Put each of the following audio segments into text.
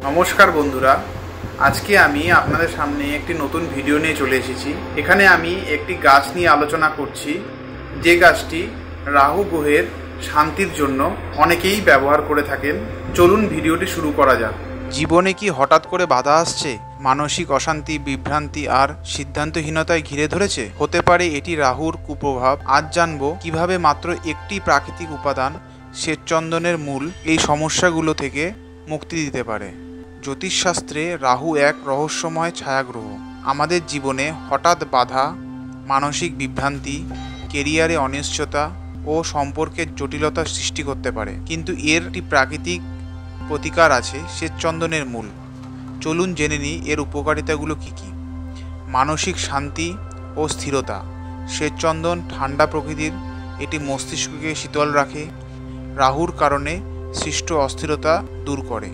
নমস্কার বন্ধুরা, আজকে আমি আপনাদের সামনে একটি নতুন ভিডিও নিয়ে চলে এসেছি। এখানে আমি একটি গাছ নিয়ে আলোচনা করছি, যে গাছটি রাহু গ্রহের শান্তির জন্য অনেকেই ব্যবহার করে থাকেন। চলুন ভিডিওটি শুরু করা যাক। জীবনে কি হঠাৎ করে বাধা আসছে? মানসিক অশান্তি, বিভ্রান্তি আর সিদ্ধান্তহীনতায় ঘিরে ধরেছে? হতে পারে এটি রাহুর কুপ্রভাব। আজ জানবো কিভাবে মাত্র একটি প্রাকৃতিক উপাদান, শ্বেতচন্দনের মূল, এই সমস্যাগুলো থেকে মুক্তি দিতে পারে। জ্যোতিষশাস্ত্রে রাহু এক রহস্যময় ছায়াগ্রহ। আমাদের জীবনে হঠাৎ বাধা, মানসিক বিভ্রান্তি, কেরিয়ারে অনিশ্চয়তা ও সম্পর্কের জটিলতা সৃষ্টি করতে পারে, কিন্তু এর একটি প্রাকৃতিক প্রতিকার আছে, শ্বেতচন্দনের মূল। চলুন জেনে নিই এর উপকারিতাগুলো কী কী। মানসিক শান্তি ও স্থিরতা। শ্বেতচন্দন ঠান্ডা প্রকৃতির, এটি মস্তিষ্ককে শীতল রাখে। রাহুর কারণে সৃষ্ট অস্থিরতা দূর করে।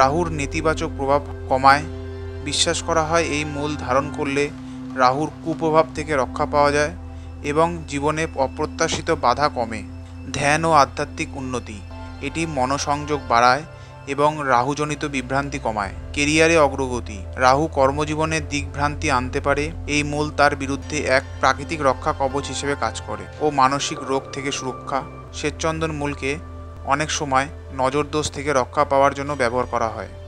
রাহুর নেতিবাচক প্রভাব কমায়। বিশ্বাস করা হয় এই মূল ধারণ করলে রাহুর কুপ্রভাব থেকে রক্ষা পাওয়া যায় এবং জীবনে অপ্রত্যাশিত বাধা কমে। ধ্যান ও আধ্যাত্মিক উন্নতি। এটি মনোসংযোগ বাড়ায় এবং রাহুজনিত বিভ্রান্তি কমায়। কেরিয়ারে অগ্রগতি। রাহু কর্মজীবনে দিকভ্রান্তি আনতে পারে। এই মূল তার বিরুদ্ধে এক প্রাকৃতিক রক্ষা কবচ হিসেবে কাজ করে। ও মানসিক রোগ থেকে সুরক্ষা। শ্বেতচন্দন মূলকে অনেক সময় নজরদোষ থেকে রক্ষা পাওয়ার জন্য ব্যবহার করা হয়।